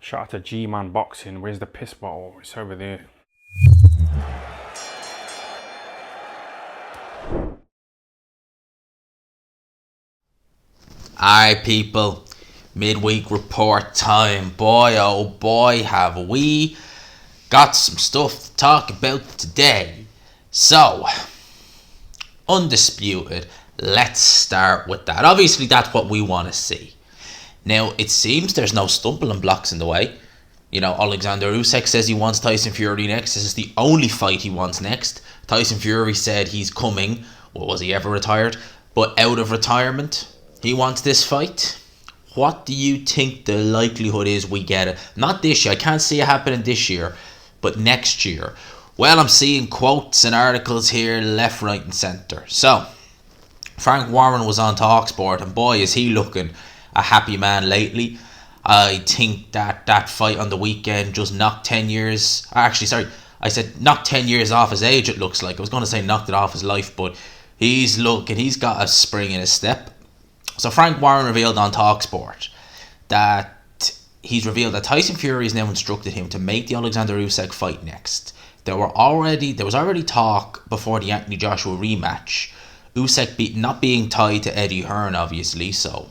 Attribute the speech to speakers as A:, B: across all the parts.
A: Shout out to G-Man Boxing. Where's the piss bottle? It's over there.
B: Alright, people, midweek report time. Boy, oh boy, have we got some stuff to talk about today. So, Undisputed, let's start with that. Obviously, that's what we want to see. Now, it seems there's no stumbling blocks in the way. You know, Oleksandr Usyk says he wants Tyson Fury next. This is the only fight he wants next. Tyson Fury said he's coming. Well, was he ever retired? But out of retirement, he wants this fight. What do you think the likelihood is we get it? Not this year. I can't see it happening this year, but next year. Well, I'm seeing quotes and articles here left, right, and centre. So, Frank Warren was on TalkSport, and boy, is he looking a happy man lately. I think that fight on the weekend just knocked 10 years. Actually, sorry, I said knocked 10 years off his age, it looks like. I was going to say knocked it off his life, but he's got a spring in his step. So Frank Warren revealed on TalkSport that he's revealed that Tyson Fury has now instructed him to make the Oleksandr Usyk fight next. There was already talk before the Anthony Joshua rematch. Usyk not being tied to Eddie Hearn, obviously, so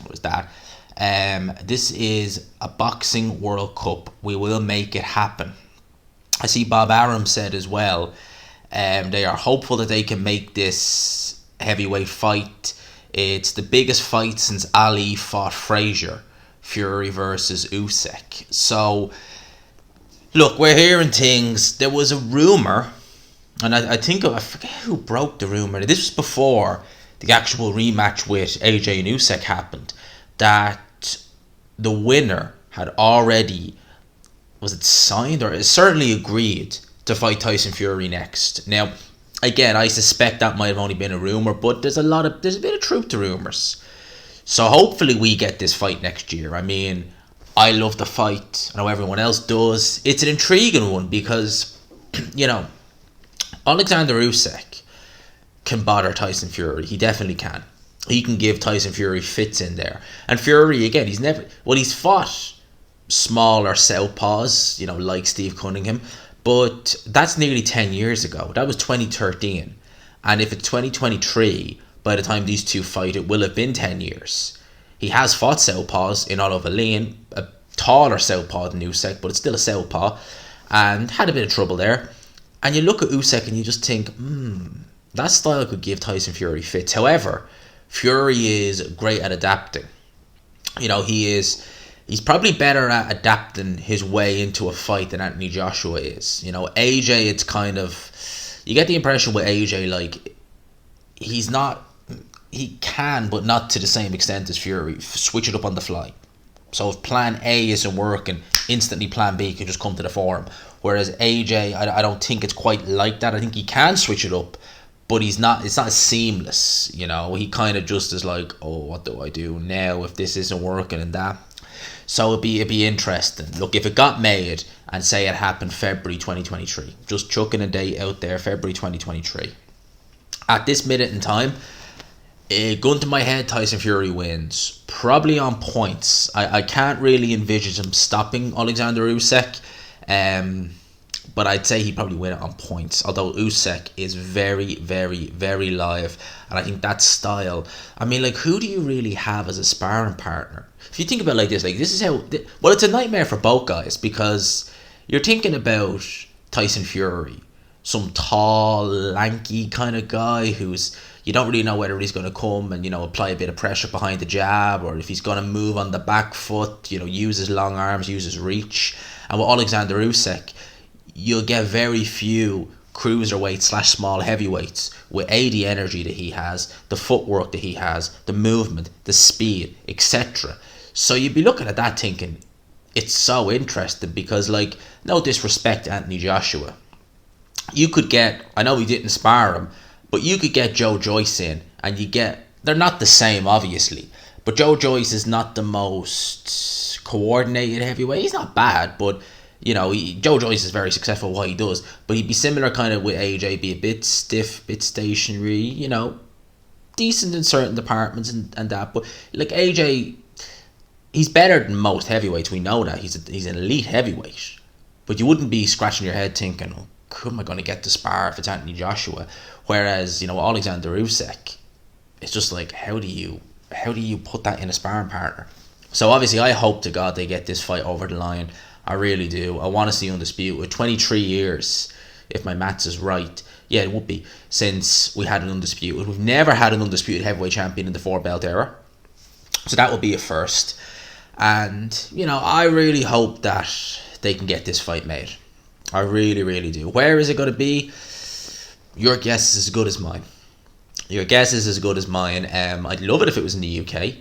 B: what was that? This is a boxing World Cup. We will make it happen. I see Bob Arum said as well, they are hopeful that they can make this heavyweight fight. It's the biggest fight since Ali fought Frazier, Fury versus Usyk. So, look, we're hearing things. There was a rumour, and I forget who broke the rumour. This was before the actual rematch with AJ and Usyk happened, that the winner had already, was it signed or certainly agreed to fight Tyson Fury next. Now, again, I suspect that might have only been a rumour, but there's a bit of truth to rumours. So hopefully we get this fight next year. I mean, I love the fight. I know everyone else does. It's an intriguing one because, you know, Oleksandr Usyk can bother Tyson Fury. He definitely can. He can give Tyson Fury fits in there. And Fury, again, he's fought smaller southpaws, you know, like Steve Cunningham, but that's nearly 10 years ago. That was 2013. And if it's 2023, by the time these two fight, it will have been 10 years. He has fought southpaws in Oliver Lane, a taller southpaw than Usyk, but it's still a southpaw, and had a bit of trouble there. And you look at Usyk and you just think, that style could give Tyson Fury fits. However, Fury is great at adapting. You know, he's probably better at adapting his way into a fight than Anthony Joshua is. You know, AJ, it's kind of, you get the impression with AJ, like, he can, but not to the same extent as Fury, switch it up on the fly. So if plan A isn't working, instantly plan B can just come to the fore. Whereas AJ, I don't think it's quite like that. I think he can switch it up, but it's not as seamless, you know. He kind of just is like, oh, what do I do now if this isn't working and that. So it'd be interesting. Look, if it got made and say it happened February 2023, just chucking a date out there, February 2023. At this minute in time, gun to my head, Tyson Fury wins. Probably on points. I can't really envisage him stopping Oleksandr Usyk. But I'd say he'd probably win it on points. Although Usyk is very, very, very live. And I think that style... I mean, like, who do you really have as a sparring partner? If you think about it like this is how... Well, it's a nightmare for both guys. Because you're thinking about Tyson Fury. Some tall, lanky kind of guy who's... You don't really know whether he's going to come and, you know, apply a bit of pressure behind the jab. Or if he's going to move on the back foot. You know, use his long arms, use his reach. And with Oleksandr Usyk, you'll get very few cruiserweights / small heavyweights with the energy that he has, the footwork that he has, the movement, the speed, etc. So you'd be looking at that thinking, it's so interesting because, like, no disrespect to Anthony Joshua. You could get, I know he didn't spar him, but you could get Joe Joyce in and they're not the same, obviously. But Joe Joyce is not the most coordinated heavyweight. He's not bad, but... You know, Joe Joyce is very successful at what he does, but he'd be similar kind of with AJ, be a bit stiff, bit stationary, you know, decent in certain departments and that. But, like, AJ, he's better than most heavyweights. We know that he's an elite heavyweight, but you wouldn't be scratching your head thinking, "Oh, who am I going to get to spar if it's Anthony Joshua?" Whereas Oleksandr Usyk, it's just like how do you put that in a sparring partner? So obviously, I hope to God they get this fight over the line. I really do. I want to see Undisputed. 23 years, if my maths is right. Yeah, it would be, since we had an Undisputed. We've never had an Undisputed heavyweight champion in the 4-belt era. So that would be a first. And, I really hope that they can get this fight made. I really, really do. Where is it going to be? Your guess is as good as mine. I'd love it if it was in the UK.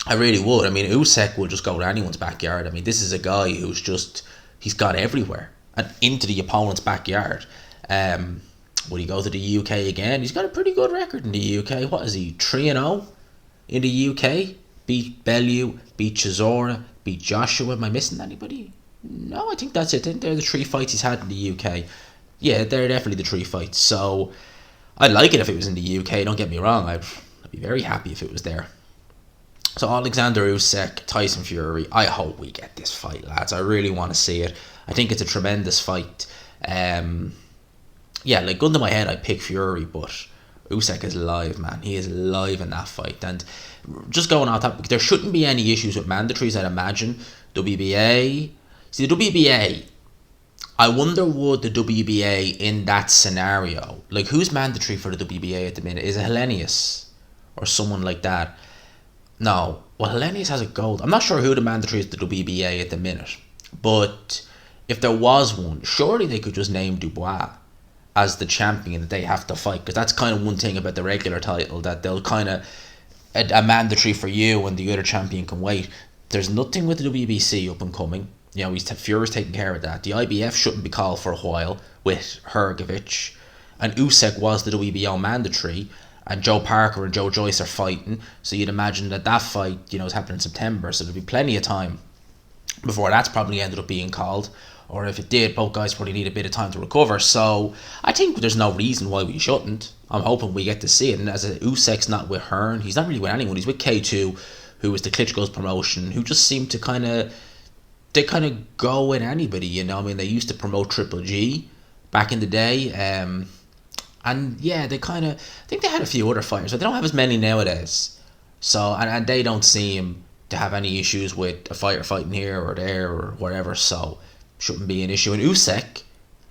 B: I really would. I mean, Usyk would just go to anyone's backyard. I mean, this is a guy who's he's got everywhere and into the opponent's backyard. Would he go to the UK again? He's got a pretty good record in the UK. What is he, 3-0 in the UK? Beat Bellew, beat Chisora, beat Joshua. Am I missing anybody? No, I think that's it. I think they're the 3 fights he's had in the UK. Yeah, they're definitely the 3 fights. So I'd like it if it was in the UK. Don't get me wrong. I'd be very happy if it was there. So Oleksandr Usyk, Tyson Fury. I hope we get this fight, lads. I really want to see it. I think it's a tremendous fight. Gun to my head, I pick Fury, but Usyk is live, man. He is live in that fight. And just going on top, there shouldn't be any issues with mandatories, I'd imagine. WBA. See, the WBA, I wonder would the WBA in that scenario, like who's mandatory for the WBA at the minute? Is it Hellenius or someone like that? No. Well, Hellenius has a gold. I'm not sure who the mandatory is to the WBA at the minute. But if there was one, surely they could just name Dubois as the champion that they have to fight. Because that's kind of one thing about the regular title, that they'll kind of a mandatory for you and the other champion can wait. There's nothing with the WBC up and coming. Fury's taking care of that. The IBF shouldn't be called for a while with Hrgovic. And Usyk was the WBO mandatory. And Joe Parker and Joe Joyce are fighting. So you'd imagine that fight, is happening in September. So there'll be plenty of time before that's probably ended up being called. Or if it did, both guys probably need a bit of time to recover. So I think there's no reason why we shouldn't. I'm hoping we get to see it. And as Usyk's not with Hearn, he's not really with anyone. He's with K2, who was the Klitschko's promotion, who just seemed to they kind of go with anybody, they used to promote Triple G back in the day. And yeah, I think they had a few other fighters, but they don't have as many nowadays. So, and they don't seem to have any issues with a fighter fighting here or there or whatever, so shouldn't be an issue. And Usyk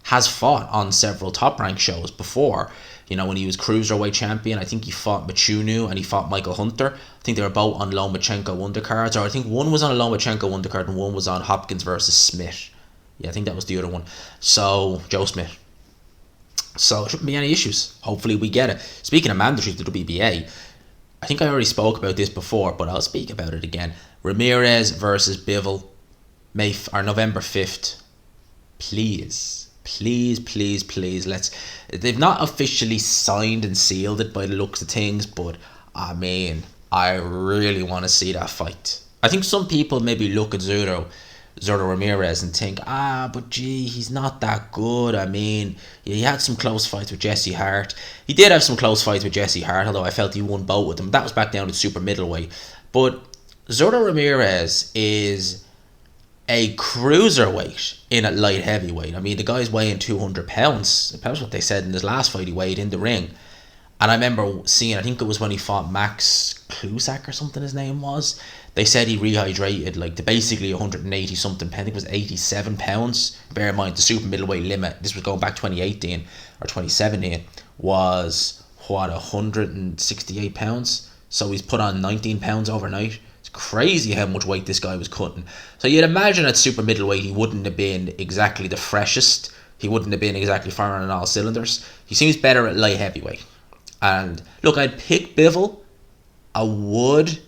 B: has fought on several top-ranked shows before. When he was Cruiserweight champion, I think he fought Machunu and he fought Michael Hunter. I think they were both on Lomachenko undercards, or I think one was on a Lomachenko undercard and one was on Hopkins versus Smith. Yeah, I think that was the other one. So, Joe Smith. So, shouldn't be any issues. Hopefully we get it. Speaking of mandatory to the WBA, I think I already spoke about this before, but I'll speak about it again. Ramirez versus Bivol, November 5th. Please, they've not officially signed and sealed it by the looks of things, but I really want to see that fight. I think some people maybe look at Zurdo Ramirez and think, but gee, he's not that good. He had some close fights with Jesse Hart. He did have some close fights with Jesse Hart, although I felt he won both with them. That was back down to super middleweight. But Zurdo Ramirez is a cruiserweight in at light heavyweight. The guy's weighing 200 pounds. That's what they said in his last fight he weighed in the ring. And I remember seeing, I think it was when he fought Max Klusak or something his name was. They said he rehydrated to basically 180 something pounds. I think it was 87 pounds. Bear in mind the super middleweight limit, this was going back 2018 or 2017, was 168 pounds. So he's put on 19 pounds overnight. It's crazy how much weight this guy was cutting. So you'd imagine at super middleweight he wouldn't have been exactly the freshest. He wouldn't have been exactly firing on all cylinders. He seems better at light heavyweight. And look, I'd pick Bivol. I would.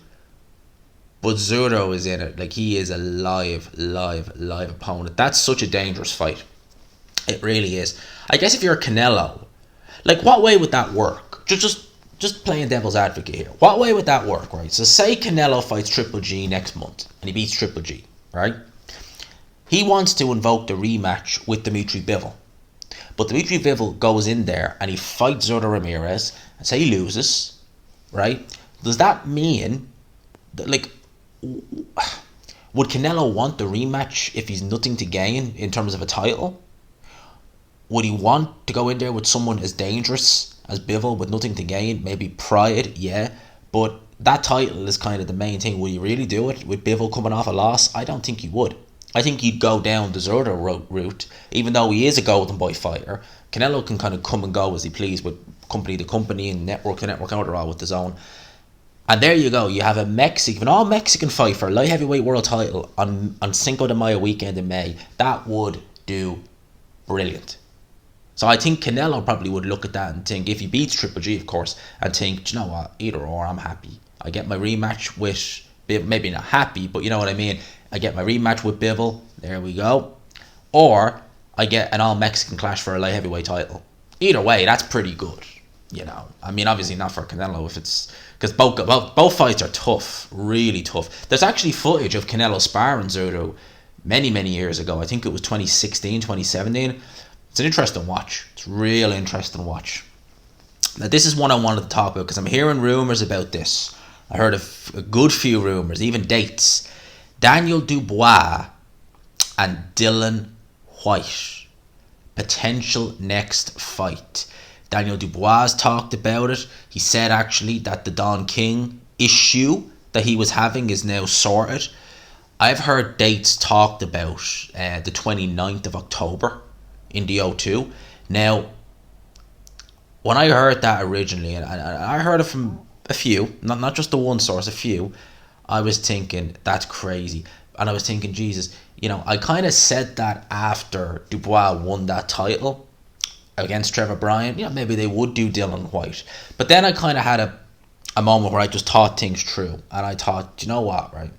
B: But Zurdo is in it. He is a live opponent. That's such a dangerous fight. It really is. I guess if you're a Canelo, what way would that work? Just playing devil's advocate here. What way would that work, right? So say Canelo fights Triple G next month and he beats Triple G, right? He wants to invoke the rematch with Dimitri Bivol. But Dimitri Bivol goes in there and he fights Zurdo Ramirez and say he loses, right? Does that mean that, would Canelo want the rematch if he's nothing to gain in terms of a title? Would he want to go in there with someone as dangerous as Bivol with nothing to gain? Maybe pride, yeah. But that title is kind of the main thing. Would he really do it with Bivol coming off a loss? I don't think he would. I think he'd go down the Zurdo route, even though he is a golden boy fighter. Canelo can kind of come and go as he please with company to company and network to network, out all with his own. And there you go. You have an all-Mexican fight for a light heavyweight world title on Cinco de Mayo weekend in May. That would do brilliant. So I think Canelo probably would look at that and think, if he beats Triple G, of course, and think, do you know what, either or, I'm happy. I get my rematch with, maybe not happy, but you know what I mean. I get my rematch with Bivol, there we go. Or I get an all-Mexican clash for a light heavyweight title. Either way, that's pretty good. You know, I mean, obviously not for Canelo if it's, because both fights are tough, really tough. There's actually footage of Canelo sparring Zurdo many years ago. I think it was 2016, 2017. It's an interesting watch. It's a real interesting watch. Now, this is one I wanted to talk about because I'm hearing rumours about this. I heard of a good few rumours, even dates. Daniel Dubois and Dillian Whyte. Potential next fight. Daniel Dubois talked about it. He said actually that the Don King issue that he was having is now sorted. I've heard dates talked about the 29th of October in the O2. Now, when I heard that originally, and I heard it from a few, not just the one source, a few, I was thinking, that's crazy. And I was thinking, Jesus, you know, I kind of said that after Dubois won that title against Trevor Bryan. You know, maybe they would do Dillian Whyte. But then I kind of had a moment where I just thought things through. And I thought, you know what, right?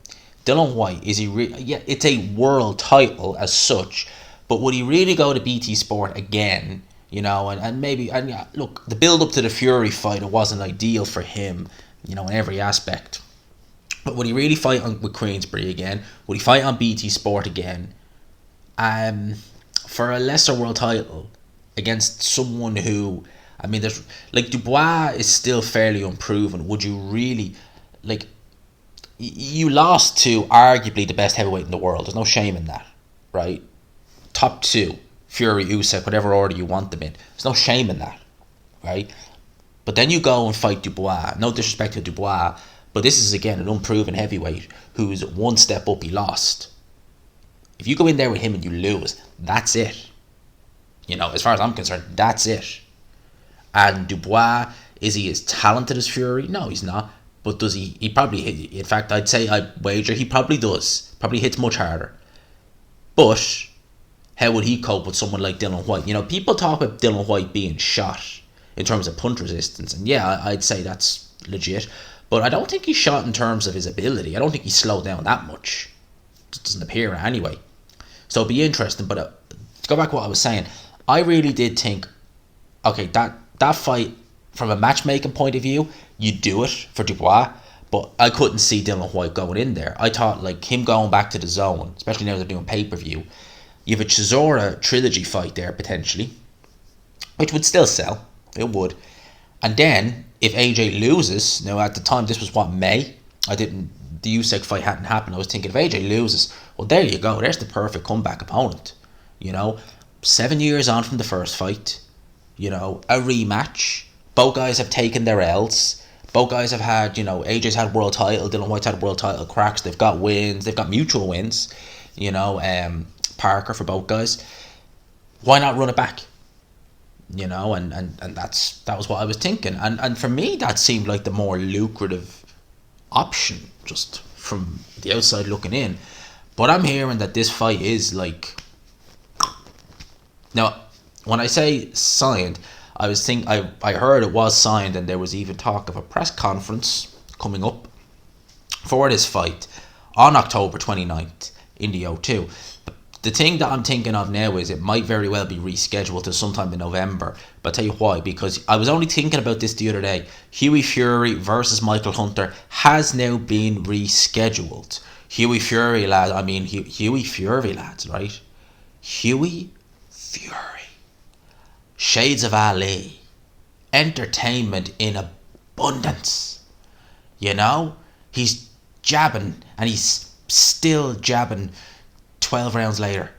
B: Dillian Whyte, is he yeah, it's a world title as such, but would he really go to BT Sport again? You know, and maybe, and yeah, look, the build up to the Fury fight, it wasn't ideal for him, you know, in every aspect. But would he really fight with Queensberry again? Would he fight on BT Sport again? For a lesser world title against someone who, I mean, there's like Dubois is still fairly unproven. Would you really, like, you lost to arguably the best heavyweight in the world. There's no shame in that, right? Top two, Fury, Usyk, whatever order you want them in. There's no shame in that, right? But then you go and fight Dubois. No disrespect to Dubois, but this is again an unproven heavyweight who's one step up. He lost. If you go in there with him and you lose, that's it. You know, as far as I'm concerned, that's it. And Dubois, is he as talented as Fury? No, he's not. But does he? He probably hit. In fact, I'd say I wager he probably does. Probably hits much harder. But how would he cope with someone like Dillian Whyte? You know, people talk about Dillian Whyte being shot in terms of punch resistance, and yeah, I'd say that's legit. But I don't think he's shot in terms of his ability. I don't think he's slowed down that much. It doesn't appear anyway. So it'd be interesting. But to go back to what I was saying, I really did think, okay, that fight from a matchmaking point of view, you do it for Dubois, but I couldn't see Dillian Whyte going in there. I thought like him going back to the zone, especially now they're doing pay-per-view. You have a Chisora trilogy fight there potentially, which would still sell. It would. And then if AJ loses, now at the time this was what, May? The Usyk fight hadn't happened. I was thinking if AJ loses, well there you go. There's the perfect comeback opponent. You know, 7 years on from the first fight. You know, a rematch. Both guys have taken their L's. Both guys have had, you know, AJ's had world title, Dillian Whyte's had world title cracks. They've got wins. They've got mutual wins. You know, Parker for both guys. Why not run it back? You know, and that was what I was thinking. And for me, that seemed like the more lucrative option, just from the outside looking in. But I'm hearing that this fight is like... Now, when I say signed, I heard it was signed, and there was even talk of a press conference coming up for this fight on October 29th in the O2. The thing that I'm thinking of now is it might very well be rescheduled to sometime in November. But I'll tell you why, because I was only thinking about this the other day. Hughie Fury versus Michael Hunter has now been rescheduled. Hughie Fury, lads, right? Hughie Fury. Shades of Ali. Entertainment in abundance. You know? He's jabbing, and he's still jabbing 12 rounds later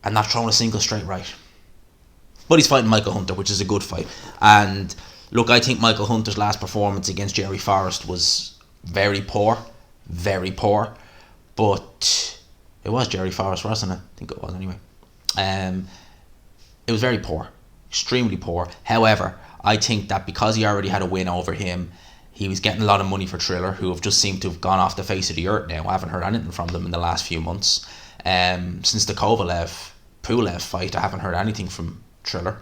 B: and not throwing a single straight right. But he's fighting Michael Hunter, which is a good fight. And look, I think Michael Hunter's last performance against Jerry Forrest was very poor. Very poor. But it was Jerry Forrest, wasn't it? I think it was anyway. It was very poor. Extremely poor. However, I think that because he already had a win over him, he was getting a lot of money for Triller, who have just seemed to have gone off the face of the earth now. I haven't heard anything from them in the last few months. Since the Kovalev-Pulev fight, I haven't heard anything from Triller.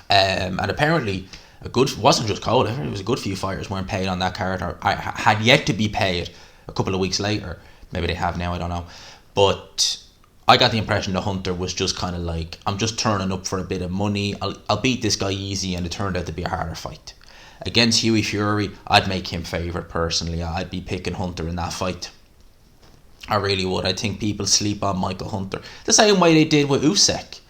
B: And apparently, wasn't just Kovalev, it was a good few fighters weren't paid on that card, or had yet to be paid a couple of weeks later. Maybe they have now, I don't know. But I got the impression the Hunter was just kind of like, I'm just turning up for a bit of money. I'll beat this guy easy, and it turned out to be a harder fight. Against Hughie Fury, I'd make him favourite personally. I'd be picking Hunter in that fight. I really would. I think people sleep on Michael Hunter the same way they did with Usyk.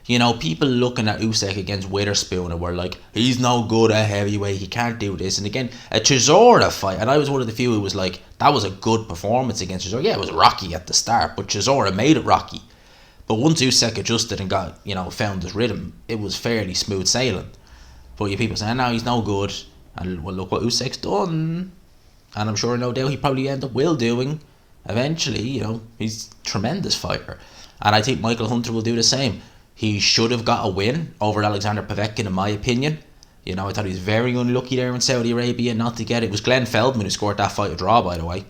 B: You know, people looking at Usyk against Witherspoon and were like, he's no good at heavyweight, he can't do this. And again, a Chisora fight, and I was one of the few who was like, that was a good performance against Chisora. Yeah, it was rocky at the start, but Chisora made it rocky. But once Usyk adjusted and got, found his rhythm, it was fairly smooth sailing. But you people saying, no, he's no good. And well, look what Usyk's done. And I'm sure no doubt he probably end up doing eventually. He's a tremendous fighter. And I think Michael Hunter will do the same. He should have got a win over Alexander Povetkin, in my opinion. I thought he was very unlucky there in Saudi Arabia not to get it. It was Glenn Feldman who scored that fight a draw, by the way.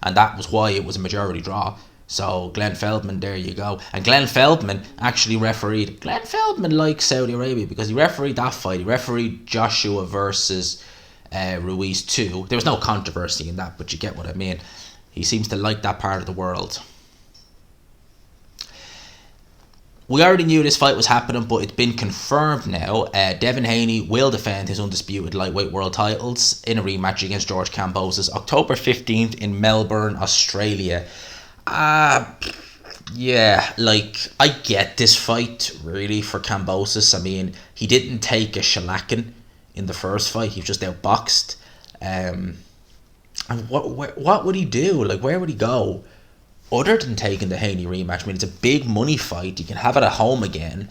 B: And that was why it was a majority draw. So Glenn Feldman, there you go. And Glenn Feldman actually refereed. Glenn Feldman likes Saudi Arabia because he refereed that fight. He refereed Joshua versus Ruiz too. There was no controversy in that, but you get what I mean. He seems to like that part of the world. We already knew this fight was happening, but it's been confirmed now. Devin Haney will defend his undisputed lightweight world titles in a rematch against George Kambosos, October 15th in Melbourne, Australia. Yeah, I get this fight, really, for Kambosos. I mean, he didn't take a shellacking in the first fight. He was just outboxed. And what would he do? Where would he go? Other than taking the Haney rematch, I mean, it's a big money fight. You can have it at home again.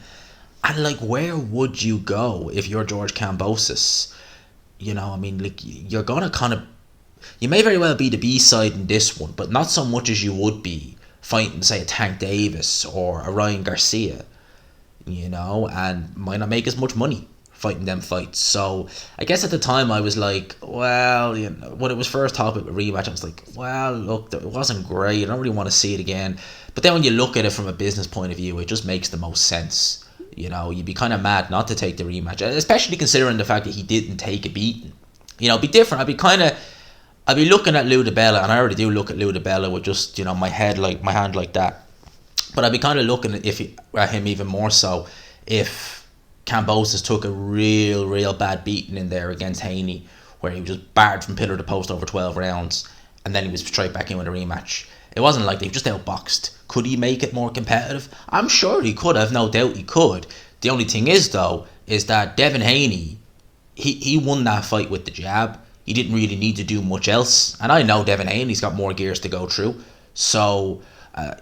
B: And, where would you go if you're George Kambosos? You're going to kind of... You may very well be the B-side in this one, but not so much as you would be fighting, say, a Tank Davis or a Ryan Garcia, and might not make as much money fighting them fights. So I guess at the time I was like, well, when it was first talked about the rematch, I was like, well, look, it wasn't great. I don't really want to see it again. But then when you look at it from a business point of view, it just makes the most sense. You'd be kind of mad not to take the rematch, especially considering the fact that he didn't take a beating. It'd be different. I'd be looking at Lou DiBella, and I already do look at Lou DiBella with just, my hand like that. But I'd be kind of looking at him even more so if Kambosos took a real bad beating in there against Haney, where he was just barred from pillar to post over 12 rounds, and then he was straight back in with a rematch. It wasn't like they were just outboxed. Could he make it more competitive? I'm sure he could. I've no doubt he could. The only thing is, though, is that Devin Haney, he won that fight with the jab. He didn't really need to do much else. And I know Devin Haney's got more gears to go through. So,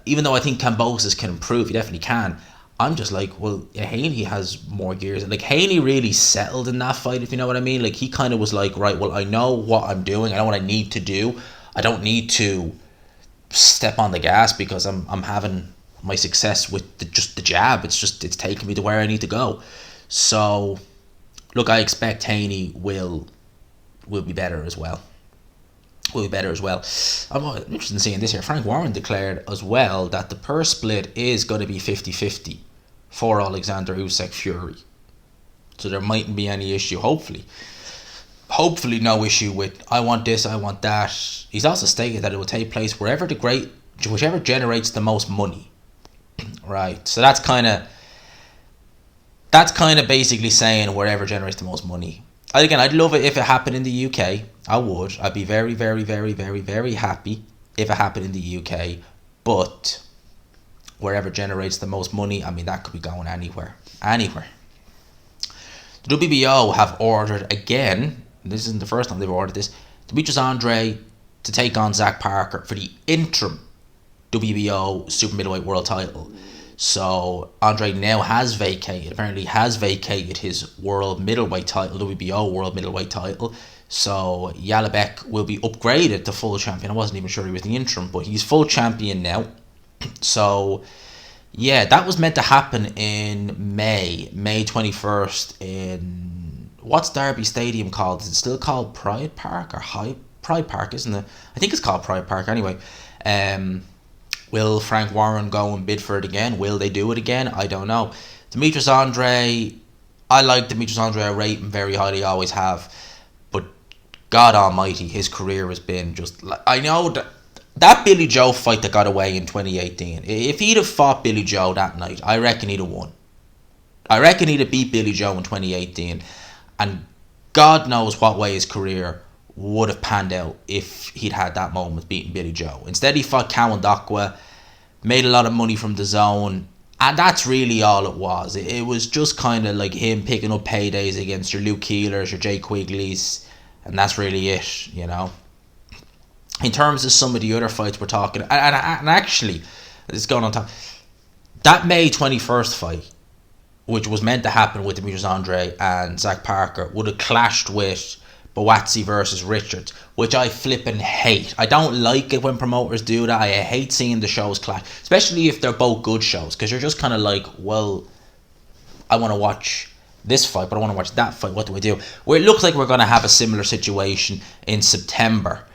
B: even though I think Kambosos can improve, he definitely can, I'm just like, well, Haney has more gears. Haney really settled in that fight, if you know what I mean. He kind of was like, right, well, I know what I'm doing. I know what I need to do. I don't need to step on the gas because I'm having my success with just the jab. It's taking me to where I need to go. So, look, I expect Haney will be better as well. I'm interested in seeing this here. Frank Warren declared as well that the purse split is going to be 50-50 for Oleksandr Usyk Fury. So there mightn't be any issue, hopefully no issue with I want this, I want that. He's also stated that it will take place whichever generates the most money. Right. So that's kind of basically saying wherever generates the most money. Again, I'd love it if it happened in the UK. I would. I'd be very, very, very, very, very happy if it happened in the UK. But wherever generates the most money, I mean, that could be going anywhere. The WBO have ordered again, this isn't the first time they've ordered this, Demetrius Andre to take on Zach Parker for the interim WBO super middleweight world title. So Andre now apparently has vacated his world middleweight title, WBO world middleweight title. So Yalabek will be upgraded to full champion. I wasn't even sure he was the interim, but he's full champion now. So yeah, that was meant to happen in May 21st in, what's Derby Stadium called? Is it still called Pride Park or Pride Park, isn't it? I think it's called Pride Park anyway. Will Frank Warren go and bid for it again? Will they do it again? I don't know. Demetrius Andre, I like Demetrius Andre. I rate him very highly, always have. But God almighty, his career has been just... I know that Billy Joe fight that got away in 2018, if he'd have fought Billy Joe that night, I reckon he'd have won. I reckon he'd have beat Billy Joe in 2018. And God knows what way his career would have panned out if he'd had that moment beating Billy Joe. Instead, he fought Cowan Docwa, made a lot of money from the zone, and that's really all it was. It was just kind of like him picking up paydays against your Luke Keelers, your Jay Quigley's, and that's really it, you know. In terms of some of the other fights we're talking, and actually, it's going on top, that May 21st fight, which was meant to happen with Demetrius Andre and Zach Parker, would have clashed with Boazzi versus Richards, which I flippin' hate. I don't like it when promoters do that. I hate seeing the shows clash, especially if they're both good shows, because you're just kind of like, well, I want to watch this fight, but I want to watch that fight. What do I do? Well, it looks like we're going to have a similar situation in September.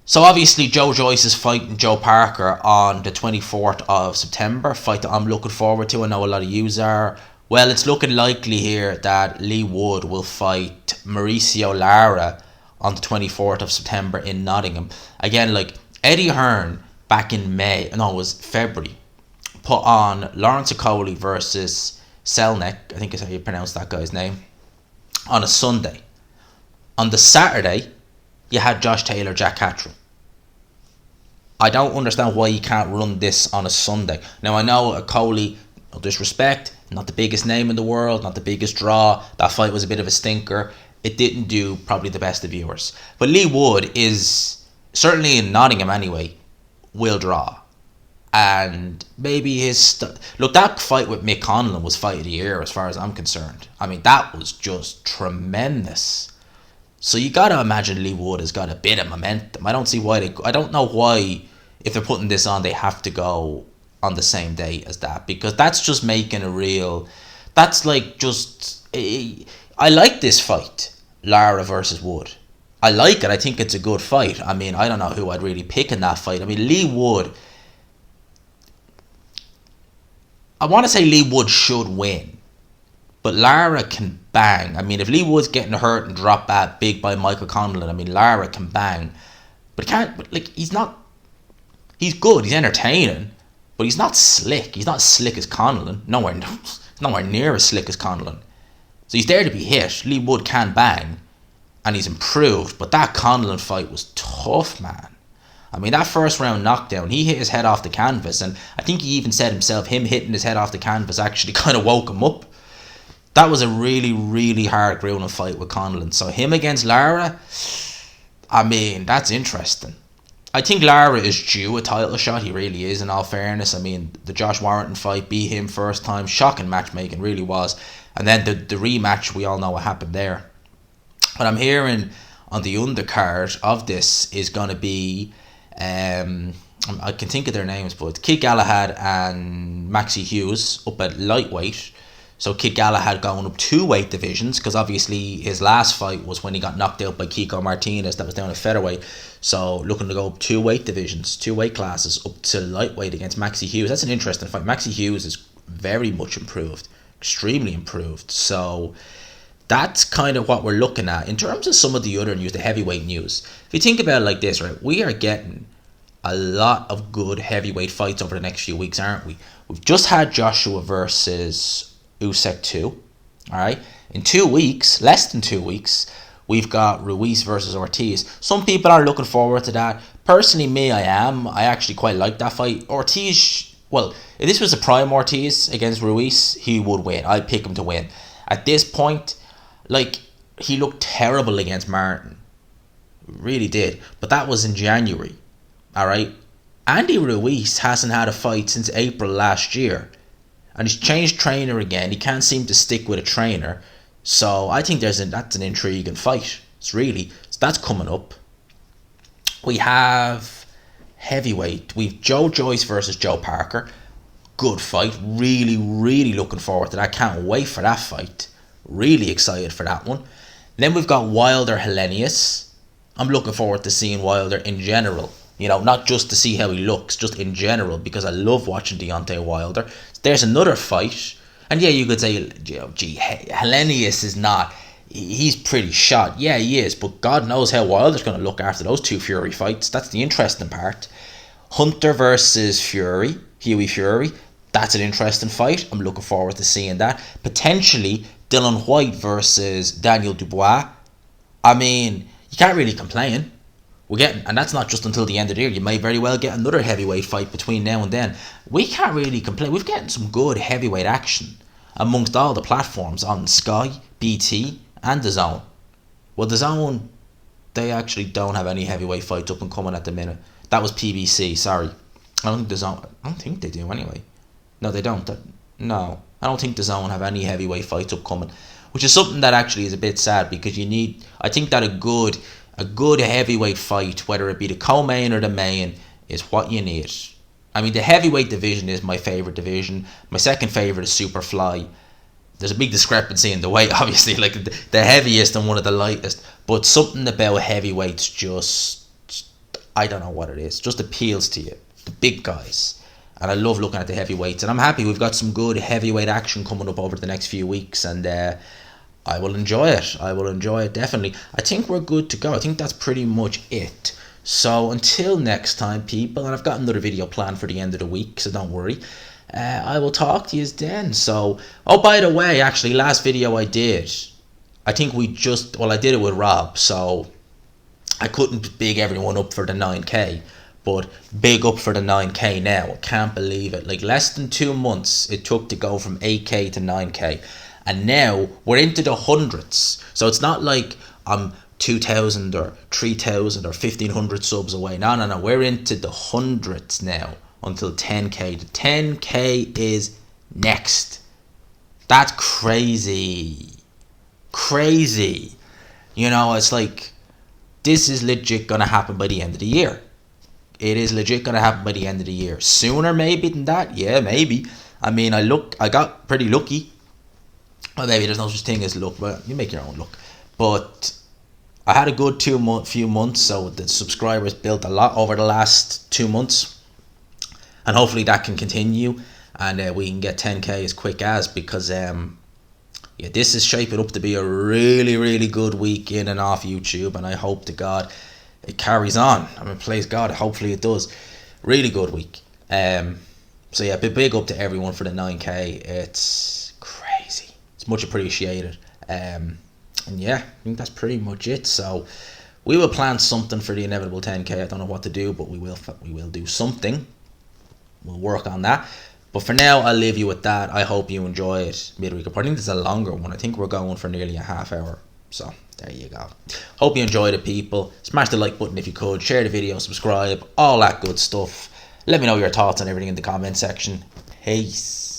B: So obviously Joe Joyce is fighting Joe Parker on the 24th of September, fight that I'm looking forward to. I know a lot of yous are. Well, it's looking likely here that Lee Wood will fight Mauricio Lara on the 24th of September in Nottingham. Again, like Eddie Hearn back in February, put on Lawrence Okoli versus Selnick, I think is how you pronounce that guy's name, on a Sunday. On the Saturday, you had Josh Taylor, Jack Catterall. I don't understand why you can't run this on a Sunday. Now, I know Okoli, no disrespect, not the biggest name in the world, not the biggest draw. That fight was a bit of a stinker. It didn't do probably the best of viewers. But Lee Wood is, certainly in Nottingham anyway, will draw. And maybe look, that fight with Mick Conlon was fight of the year as far as I'm concerned. I mean, that was just tremendous. So you got to imagine Lee Wood has got a bit of momentum. I don't see why I don't know why, if they're putting this on, they have to go on the same day as that, because that's just making that's like just, I like this fight, Lara versus Wood. I like it. I think it's a good fight. I mean, I don't know who I'd really pick in that fight. I mean, Lee Wood, I want to say Lee Wood should win, but Lara can bang. I mean, if Lee Wood's getting hurt and dropped that big by Michael Conlon, I mean, Lara can bang, but he's good, he's entertaining, but he's not slick. He's not as slick as Conlon. Nowhere near as slick as Conlon. So he's there to be hit. Lee Wood can bang, and he's improved. But that Conlon fight was tough, man. I mean, that first round knockdown, he hit his head off the canvas, and I think he even said himself, him hitting his head off the canvas actually kind of woke him up. That was a really, really hard grueling fight with Conlon. So him against Lara, I mean, that's interesting. I think Lara is due a title shot. He really is, in all fairness. I mean, the Josh Warrington fight beat him first time. Shocking matchmaking, really was. And then the rematch, we all know what happened there. But I'm hearing on the undercard of this is going to be, I can think of their names, but Kid Galahad and Maxie Hughes up at lightweight. So Kid Galahad going up 2 weight divisions, because obviously his last fight was when he got knocked out by Kiko Martinez, that was down at featherweight. So looking to go up 2 weight divisions, 2 weight classes up to lightweight against Maxie Hughes. That's an interesting fight. Maxie Hughes is very much improved, extremely improved. So that's kind of what we're looking at. In terms of some of the other news, the heavyweight news, if you think about it like this, right, we are getting a lot of good heavyweight fights over the next few weeks, aren't we? We've just had Joshua versus Usyk 2, alright? In 2 weeks, less than 2 weeks, we've got Ruiz versus Ortiz. Some people are looking forward to that. Personally, me, I am. I actually quite like that fight. Ortiz, well, if this was a prime Ortiz against Ruiz, he would win. I'd pick him to win. At this point, like, he looked terrible against Martin. Really did. But that was in January. Alright? Andy Ruiz hasn't had a fight since April last year. And he's changed trainer again. He can't seem to stick with a trainer. So I think that's an intriguing fight. So that's coming up. We have heavyweight. We've Joe Joyce versus Joe Parker. Good fight. Really, really looking forward to that. Can't wait for that fight. Really excited for that one. Then we've got Wilder Helenius. I'm looking forward to seeing Wilder in general. You know, not just to see how he looks, just in general, because I love watching Deontay Wilder. There's another fight. And yeah, you could say, you know, gee, Helenius is not... He's pretty shot. Yeah, he is. But God knows how Wilder's going to look after those two Fury fights. That's the interesting part. Hunter versus Fury. Huey Fury. That's an interesting fight. I'm looking forward to seeing that. Potentially, Dillian Whyte versus Daniel Dubois. I mean, you can't really complain. And that's not just until the end of the year. You may very well get another heavyweight fight between now and then. We can't really complain. We've gotten some good heavyweight action amongst all the platforms on Sky, BT, and The Zone. Well, The Zone, they actually don't have any heavyweight fights up and coming at the minute. That was PBC, sorry. I don't think they do anyway. No, they don't. No, I don't think The Zone have any heavyweight fights upcoming, which is something that actually is a bit sad, because I think that a good heavyweight fight, whether it be the co-main or the main, is what you need. I mean, the heavyweight division is my favourite division. My second favourite is Superfly. There's a big discrepancy in the weight, obviously, like the heaviest and one of the lightest. But something about heavyweights just, I don't know what it is, just appeals to you. The big guys. And I love looking at the heavyweights. And I'm happy we've got some good heavyweight action coming up over the next few weeks. And I will enjoy it. I will enjoy it, definitely. I think we're good to go. I think that's pretty much it. So until next time, people, and I've got another video planned for the end of the week, so don't worry. I will talk to you then. So, oh, by the way, actually, last video I did, I think I did it with Rob, so I couldn't big everyone up for the 9K. But big up for the 9K now. I can't believe it. Like, less than 2 months it took to go from 8K to 9K. And now we're into the hundreds. So it's not like I'm 2,000 or 3,000 or 1,500 subs away. No. We're into the hundreds now until 10K. The 10K is next. That's crazy. Crazy. You know, it's like, this is legit going to happen by the end of the year. It is legit going to happen by the end of the year. Sooner maybe than that? Yeah, maybe. I mean, I got pretty lucky. Well, maybe there's no such thing as luck, but you make your own luck. But I had a good few months, so the subscribers built a lot over the last 2 months. And hopefully that can continue, and we can get 10K as quick as, because this is shaping up to be a really, really good week in and off YouTube, and I hope to God it carries on. I mean, please God, hopefully it does. Really good week. So yeah, big up to everyone for the 9K. It's crazy. It's much appreciated. And yeah, I think that's pretty much it. So we will plan something for the inevitable 10K. I don't know what to do, but we will do something. We'll work on that. But for now, I'll leave you with that. I hope you enjoy it midweek. I think this is a longer one. I think we're going for nearly a half hour. So there you go. Hope you enjoyed it, people. Smash the like button if you could. Share the video, subscribe, all that good stuff. Let me know your thoughts on everything in the comment section. Peace.